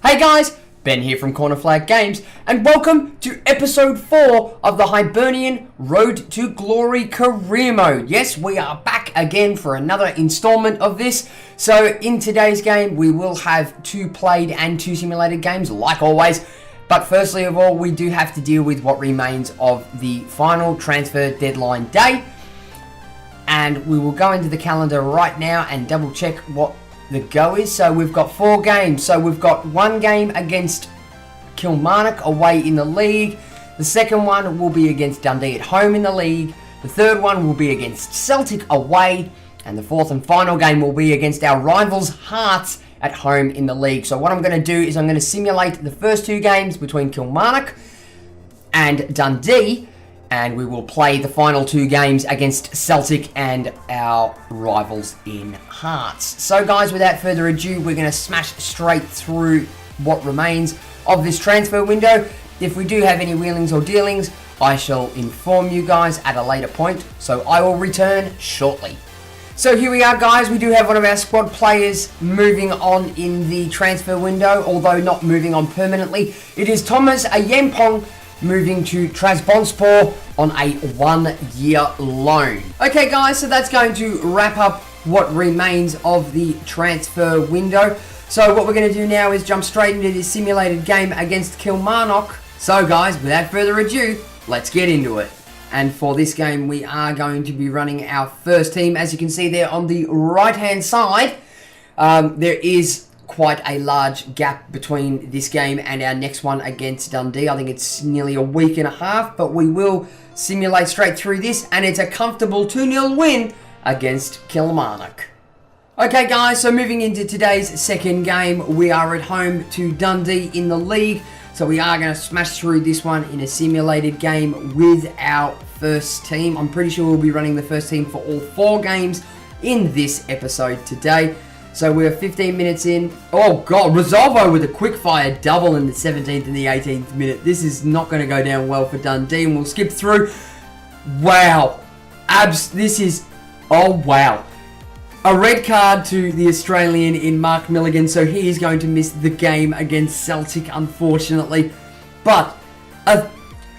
Hey guys, Ben here from Corner Flag Games, and welcome to episode 4 of the Hibernian Road to Glory career mode. Yes, we are back again for another installment of this. So in today's game, we will have 2 played and 2 simulated games, like always. But firstly of all, we do have to deal with what remains of the final transfer deadline day. And we will go into the calendar right now and double check what the go is. So we've got 4 games. So we've got 1 game against Kilmarnock away in the league. The second one will be against Dundee at home in the league. The third one will be against Celtic away. And the fourth and final game will be against our rivals Hearts at home in the league. So what I'm going to do is I'm going to simulate the first 2 games between Kilmarnock and Dundee. And we will play the final 2 games against Celtic and our rivals in Hearts. So guys, without further ado, we're going to smash straight through what remains of this transfer window. If we do have any wheelings or dealings, I shall inform you guys at a later point. So I will return shortly. So here we are guys, we do have one of our squad players moving on in the transfer window, although not moving on permanently. It is Thomas Ayempong, moving to Trabzonspor on a 1-year loan. Okay guys, so that's going to wrap up what remains of the transfer window. So what we're going to do now is jump straight into this simulated game against Kilmarnock. So guys, without further ado, let's get into it. And for this game, we are going to be running our first team. As you can see there on the right-hand side, there is quite a large gap between this game and our next one against Dundee. I think it's nearly a week and a half, but we will simulate straight through this, and it's a comfortable 2-0 win against Kilmarnock. Okay guys, so moving into today's second game, we are at home to Dundee in the league. So we are going to smash through this one in a simulated game with our first team. I'm pretty sure we'll be running the first team for all 4 games in this episode today. So we're 15 minutes in. Oh god, Resolvo with a quick fire double in the 17th and the 18th minute. This is not going to go down well for Dundee, and we'll skip through. Wow. This is... oh wow. A red card to the Australian in Mark Milligan, so he is going to miss the game against Celtic, unfortunately. But a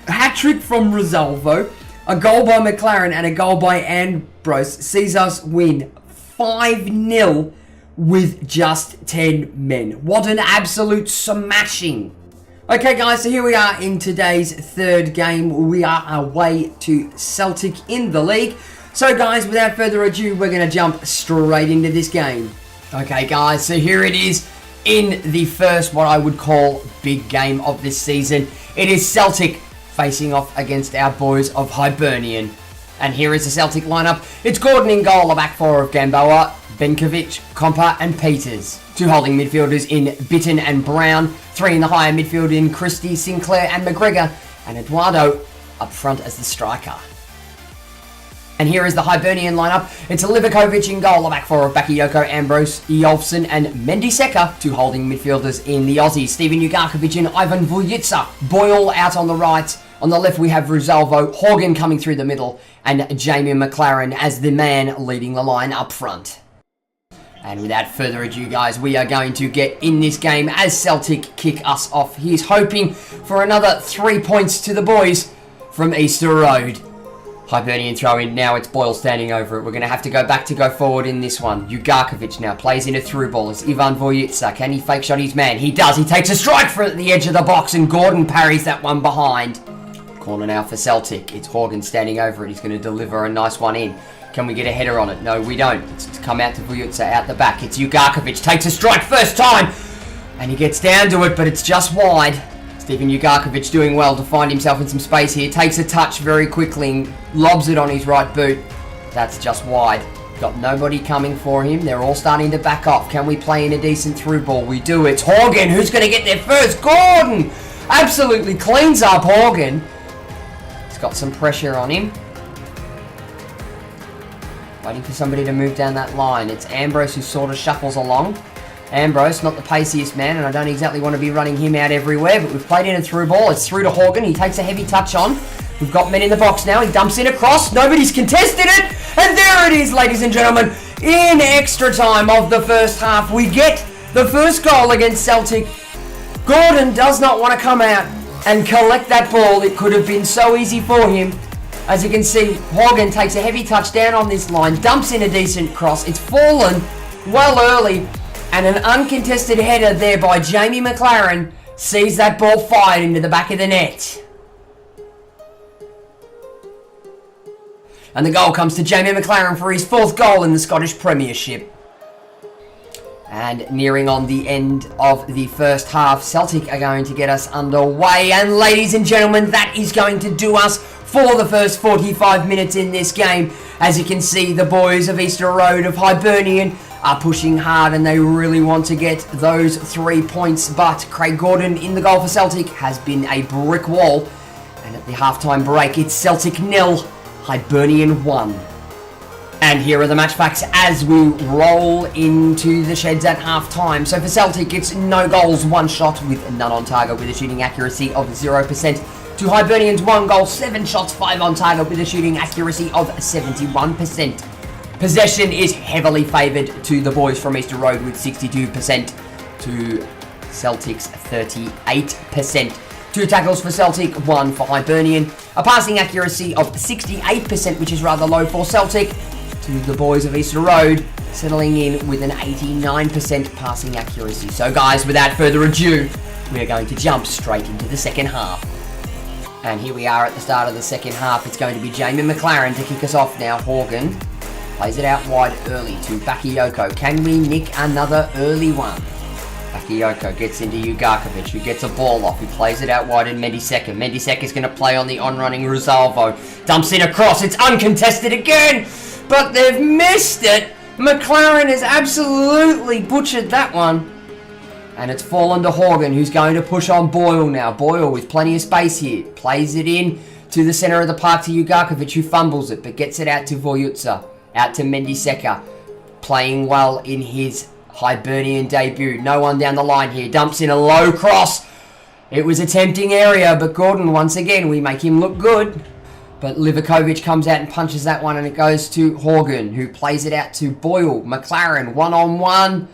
hat-trick from Resolvo, a goal by McLaren, and a goal by Ambrose sees us win 5-0 with just 10 men. What an absolute smashing. Okay guys, so here we are in today's third game. We are away to Celtic in the league. So guys, without further ado, we're going to jump straight into this game. Okay guys, so here it is in the first, what I would call, big game of this season. It is Celtic facing off against our boys of Hibernian. And here is the Celtic lineup. It's Gordon in goal, the back 4 of Gamboa, Benkovic, Compa and Peters. 2 holding midfielders in Bitton and Brown. 3 in the higher midfield in Christie, Sinclair and McGregor. And Eduardo up front as the striker. And here is the Hibernian lineup. It's Livakovic in goal, the back 4 of Bakayoko, Ambrose, Eolfsen and Mendy Seka. 2 holding midfielders in the Aussies, Steven Ugarkovic and Ivan Vujica. Boyle out on the right. On the left we have Resolvo, Horgan coming through the middle, and Jamie McLaren as the man leading the line up front. And without further ado guys, we are going to get in this game as Celtic kick us off. He's hoping for another 3 points to the boys from Easter Road. Hibernian throw in, now it's Boyle standing over it. We're going to have to go back to go forward in this one. Ugarkovic now plays in a through ball. It's Ivan Vujica. Can he fake shot his man? He does. He takes a strike for the edge of the box, and Gordon parries that one behind. Corner now for Celtic. It's Horgan standing over it. He's going to deliver a nice one in. Can we get a header on it? No, we don't. It's come out to Vujica out the back. It's Ugarkovic. Takes a strike first time. And he gets down to it, but it's just wide. Steven Ugarkovic doing well to find himself in some space here. Takes a touch very quickly and lobs it on his right boot. That's just wide. Got nobody coming for him. They're all starting to back off. Can we play in a decent through ball? We do. It's Horgan who's going to get there first. Gordon absolutely cleans up Horgan. He's got some pressure on him. Waiting for somebody to move down that line. It's Ambrose who sort of shuffles along. Ambrose, not the paciest man, and I don't exactly want to be running him out everywhere, but we've played in a through ball. It's through to Horgan. He takes a heavy touch on. We've got men in the box now. He dumps in a cross. Nobody's contested it. And there it is, ladies and gentlemen. In extra time of the first half, we get the first goal against Celtic. Gordon does not want to come out and collect that ball. It could have been so easy for him. As you can see, Horgan takes a heavy touch down on this line, dumps in a decent cross. It's fallen well early, and an uncontested header there by Jamie McLaren sees that ball fired into the back of the net. And the goal comes to Jamie McLaren for his 4th goal in the Scottish Premiership. And nearing on the end of the first half, Celtic are going to get us underway. And ladies and gentlemen, that is going to do us for the first 45 minutes in this game. As you can see, the boys of Easter Road of Hibernian are pushing hard and they really want to get those 3 points. But Craig Gordon in the goal for Celtic has been a brick wall. And at the halftime break, it's Celtic 0, Hibernian 1. And here are the match facts as we roll into the sheds at half-time. So for Celtic, it's no goals, 1 shot with none on target with a shooting accuracy of 0%. To Hibernian's 1 goal, 7 shots, 5 on target with a shooting accuracy of 71%. Possession is heavily favoured to the boys from Easter Road with 62% to Celtic's 38%. 2 tackles for Celtic, 1 for Hibernian. A passing accuracy of 68%, which is rather low for Celtic. To the boys of Easter Road, settling in with an 89% passing accuracy. So guys, without further ado, we're going to jump straight into the second half. And here we are at the start of the second half. It's going to be Jamie McLaren to kick us off now. Horgan plays it out wide early to Bakayoko. Can we nick another early one? Bakayoko gets into Ugarkovic, who gets a ball off. He plays it out wide in Mendiseka. Mendiseka's going to play on the on-running Rosalvo. Dumps in a cross. It's uncontested again, but they've missed it. McLaren has absolutely butchered that one. And it's fallen to Horgan, who's going to push on Boyle now. Boyle with plenty of space here. Plays it in to the centre of the park to Ugarkovic, who fumbles it, but gets it out to Voyutsa. Out to Mendiseka. Playing well in his Hibernian debut. No one down the line here. Dumps in a low cross. It was a tempting area, but Gordon, once again, we make him look good. But Livakovic comes out and punches that one, and it goes to Horgan, who plays it out to Boyle. McLaren, one-on-one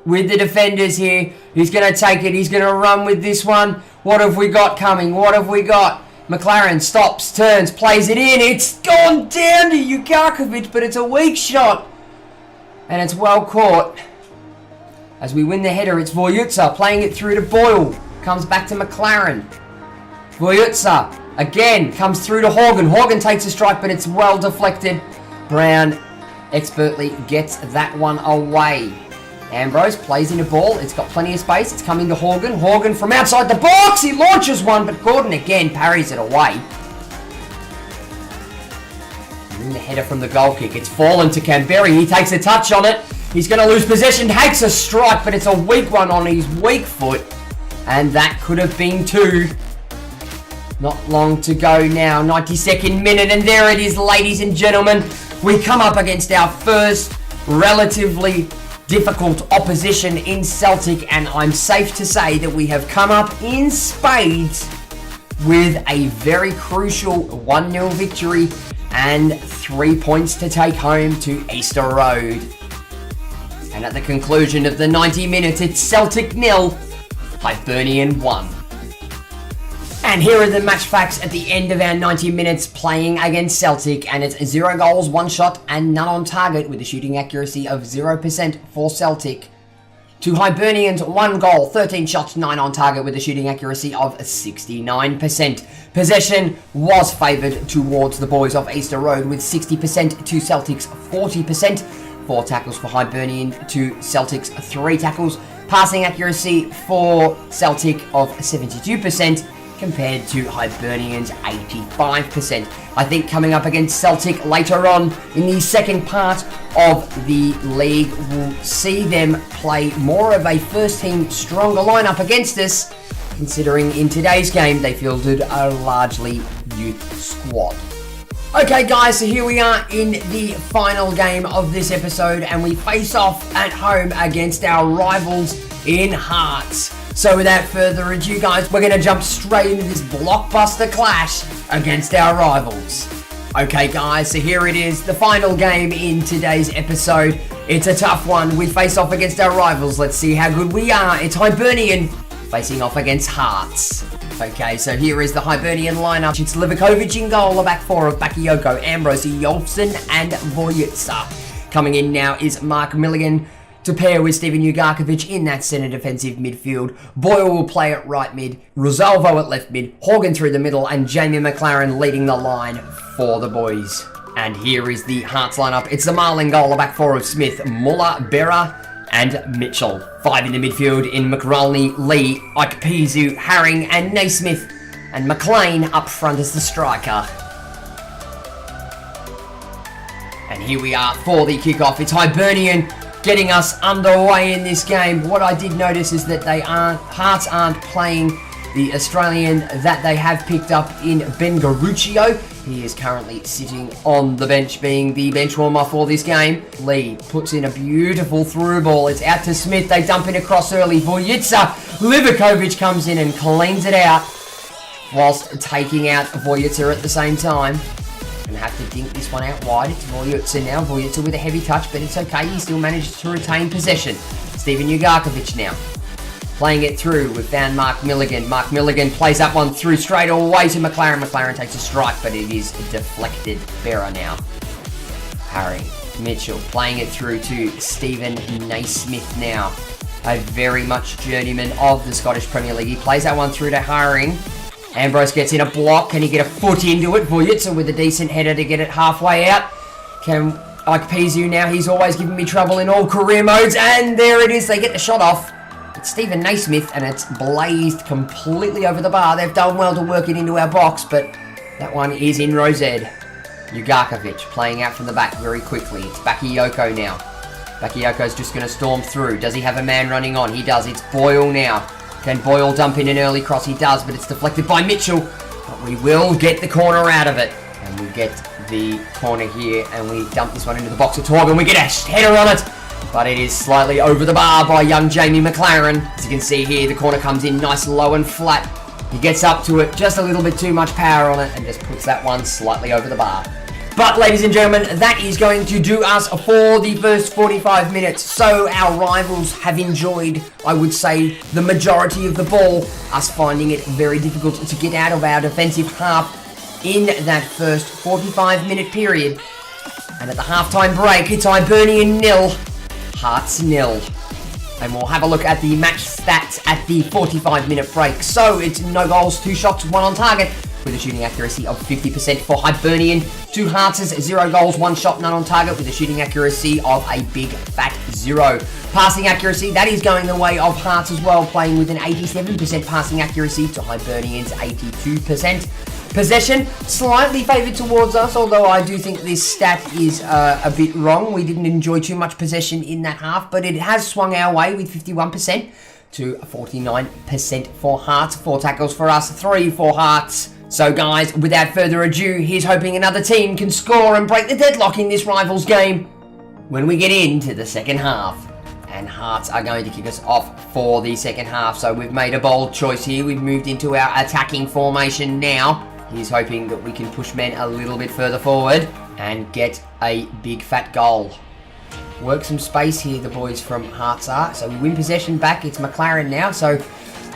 with the defenders here. He's going to take it. He's going to run with this one. What have we got coming? What have we got? McLaren stops, turns, plays it in. It's gone down to Ugarkovic, but it's a weak shot. And it's well caught. As we win the header, it's Voyutsa playing it through to Boyle. Comes back to McLaren. Voyutsa again comes through to Horgan. Horgan takes a strike, but it's well deflected. Brown expertly gets that one away. Ambrose plays in a ball. It's got plenty of space. It's coming to Horgan. Horgan from outside the box. He launches one, but Gordon again parries it away. And the header from the goal kick. It's fallen to Canberry. He takes a touch on it. He's going to lose possession. Takes a strike, but it's a weak one on his weak foot. And that could have been 2. Not long to go now. 92nd minute. And there it is, ladies and gentlemen. We come up against our first relatively difficult opposition in Celtic. And I'm safe to say that we have come up in spades with a very crucial 1-0 victory and 3 points to take home to Easter Road. And at the conclusion of the 90 minutes, it's Celtic 0, Hibernian 1. And here are the match facts at the end of our 90 minutes playing against Celtic. And it's 0 goals, 1 shot, and none on target with a shooting accuracy of 0% for Celtic. To Hibernians, 1 goal, 13 shots, 9 on target with a shooting accuracy of 69%. Possession was favoured towards the boys of Easter Road with 60% to Celtic's 40%. 4 tackles for Hibernian to Celtic's 3 tackles. Passing accuracy for Celtic of 72% compared to Hibernian's 85%. I think coming up against Celtic later on in the second part of the league, we'll see them play more of a first-team stronger lineup against us, considering in today's game they fielded a largely youth squad. Okay guys, so here we are in the final game of this episode, and we face off at home against our rivals in Hearts. So without further ado guys, we're going to jump straight into this blockbuster clash against our rivals. Okay guys, so here it is, the final game in today's episode. It's a tough one. We face off against our rivals. Let's see how good we are. It's Hibernian facing off against Hearts. Okay, so here is the Hibernian lineup. It's Livakovic in goal, a back four of Bakayoko, Ambrose, Jolfsson, and Voyitsa. Coming in now is Mark Milligan to pair with Steven Ugarkovic in that centre defensive midfield. Boyle will play at right mid, Rosalvo at left mid, Horgan through the middle, and Jamie McLaren leading the line for the boys. And here is the Hearts lineup. It's the Marlin goal, a back four of Smith, Muller, Berra, and Mitchell. Five in the midfield in McRolney, Lee, Ikepizu, Haring, and Naismith. And McLean up front as the striker. And here we are for the kickoff. It's Hibernian getting us underway in this game. What I did notice is that Hearts aren't playing the Australian that they have picked up in Ben Garuccio. He is currently sitting on the bench, being the bench warmer for this game. Lee puts in a beautiful through ball. It's out to Smith. They dump it across early. Voyitsa. Livakovic comes in and cleans it out, whilst taking out Voyitsa at the same time. And have to dink this one out wide. It's Voyitsa now. Voyitsa with a heavy touch, but it's okay. He still manages to retain possession. Steven Ugarkovic now, playing it through. We've found Mark Milligan. Mark Milligan plays that one through straight away to McLaren. McLaren takes a strike, but it is deflected. Berra now. Harry Mitchell playing it through to Stephen Naismith now. A very much journeyman of the Scottish Premier League. He plays that one through to Haring. Ambrose gets in a block. Can he get a foot into it? Voyitsa with a decent header to get it halfway out. Can Ikepizu now? He's always giving me trouble in all career modes. And there it is. They get the shot off. It's Stephen Naismith, and it's blazed completely over the bar. They've done well to work it into our box, but that one is in Rosed. Ugarkovic playing out from the back very quickly. It's Bakayoko now. Bakayoko's just going to storm through. Does he have a man running on? He does. It's Boyle now. Can Boyle dump in an early cross? He does, but it's deflected by Mitchell. But we will get the corner out of it. And we get the corner here, and we dump this one into the box of Torg, and we get a header on it. But it is slightly over the bar by young Jamie McLaren. As you can see here, the corner comes in nice, low and flat. He gets up to it, just a little bit too much power on it, and just puts that one slightly over the bar. But, ladies and gentlemen, that is going to do us for the first 45 minutes. So our rivals have enjoyed, I would say, the majority of the ball, us finding it very difficult to get out of our defensive half in that first 45-minute period. And at the halftime break, it's Hibernian 0, Hearts 0. And we'll have a look at the match stats at the 45-minute break. So it's no goals, 2 shots, 1 on target, with a shooting accuracy of 50% for Hibernian. 2 Hearts, 0 goals, 1 shot, none on target, with a shooting accuracy of a big fat 0. Passing accuracy, that is going the way of Hearts as well, playing with an 87% passing accuracy to Hibernian's 82%. Possession, slightly favoured towards us, although I do think this stat is a bit wrong. We didn't enjoy too much possession in that half, but it has swung our way with 51% to 49% for Hearts. 4 tackles for us, 3 for Hearts. So guys, without further ado, here's hoping another team can score and break the deadlock in this rivals game when we get into the second half. And Hearts are going to kick us off for the second half. So we've made a bold choice here. We've moved into our attacking formation now. He's hoping that we can push men a little bit further forward and get a big fat goal. Work some space here, the boys from Hearts are. So we win possession back. It's McLaren now. So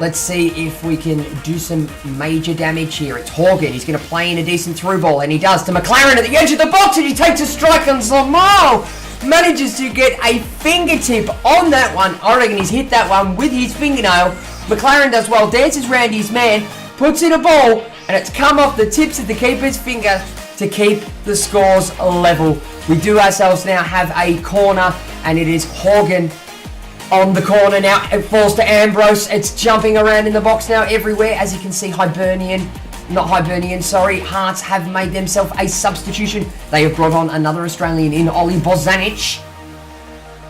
let's see if we can do some major damage here. It's Horgan. He's going to play in a decent through ball, and he does to McLaren at the edge of the box, and he takes a strike, and Zlamau manages to get a fingertip on that one. I reckon he's hit that one with his fingernail. McLaren does well, dances round his man, puts in a ball, and it's come off the tips of the keeper's finger to keep the scores level. We do ourselves now have a corner, and it is Horgan on the corner now. It falls to Ambrose. It's jumping around in the box now everywhere. As you can see, Hearts have made themselves a substitution. They have brought on another Australian in Ollie Bozanic.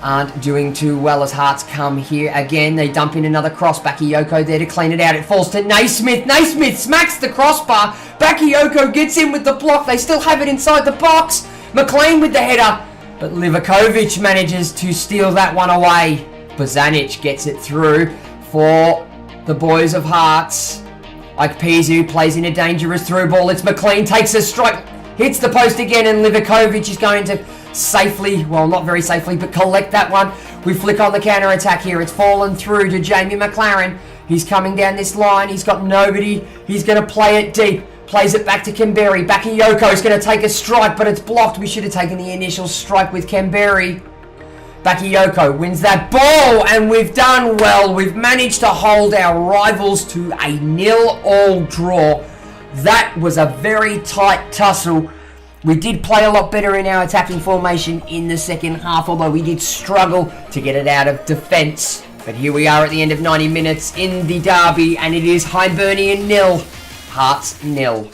Aren't doing too well as Hearts come here again. They dump in another cross. Bakayoko there to clean it out. It falls to Naismith. Naismith smacks the crossbar. Bakayoko gets in with the block. They still have it inside the box. McLean with the header. But Livakovic manages to steal that one away. Bozanic gets it through for the boys of Hearts. Ikepizu plays in a dangerous through ball. It's McLean, takes a strike, hits the post again, and Livakovic is going to safely, well, not very safely, but collect that one. We flick on the counter-attack here. It's fallen through to Jamie McLaren. He's coming down this line. He's got nobody. He's going to play it deep. Plays it back to Kamberi. Bakayoko is going to take a strike, but it's blocked. We should have taken the initial strike with Kamberi. Bakayoko wins that ball, and we've done well. We've managed to hold our rivals to a 0-all draw. That was a very tight tussle. We did play a lot better in our attacking formation in the second half, although we did struggle to get it out of defence. But here we are at the end of 90 minutes in the derby, and it is Hibernian 0, Hearts 0.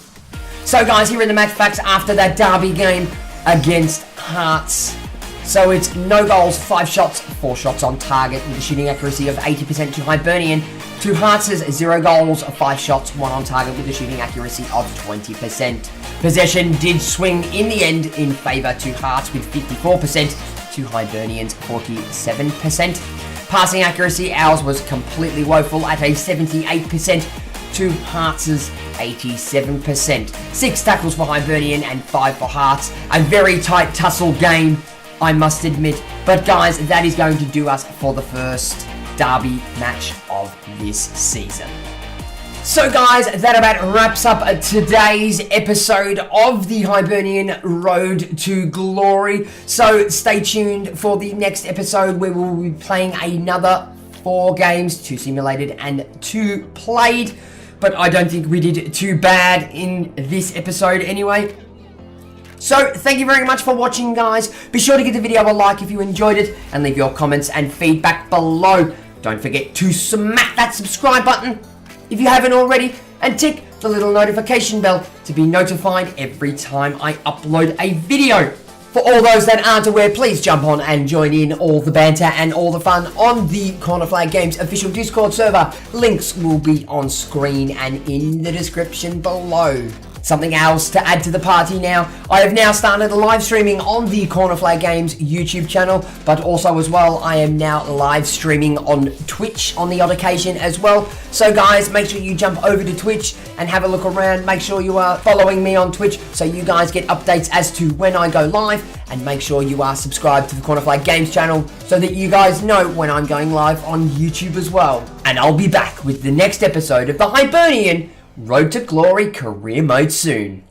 So guys, here are the match facts after that derby game against Hearts. So it's no goals, 5 shots, 4 shots on target with a shooting accuracy of 80% to Hibernian. To Hearts' 0 goals, 5 shots, 1 on target with a shooting accuracy of 20%. Possession did swing in the end in favour to Hearts with 54% to Hibernian's 47%. Passing accuracy, ours was completely woeful at a 78% to Hearts' 87%. 6 tackles for Hibernian and 5 for Hearts. A very tight tussle game, I must admit. But guys, that is going to do us for the first derby match of this season. So guys, that about wraps up today's episode of the Hibernian Road to Glory. So stay tuned for the next episode where we'll be playing another 4 games, 2 simulated and 2 played. But I don't think we did too bad in this episode anyway. So, thank you very much for watching, guys. Be sure to give the video a like if you enjoyed it, and leave your comments and feedback below. Don't forget to smack that subscribe button if you haven't already, and tick the little notification bell to be notified every time I upload a video. For all those that aren't aware, please jump on and join in all the banter and all the fun on the Corner Flag Games official Discord server. Links will be on screen and in the description below. Something else to add to the party now, I have now started live streaming on the Corner Flag Games YouTube channel, but also as well, I am now live streaming on Twitch on the odd occasion as well. So guys, make sure you jump over to Twitch and have a look around. Make sure you are following me on Twitch so you guys get updates as to when I go live, and make sure you are subscribed to the Corner Flag Games channel so that you guys know when I'm going live on YouTube as well. And I'll be back with the next episode of the Hibernian Road to Glory career mode soon.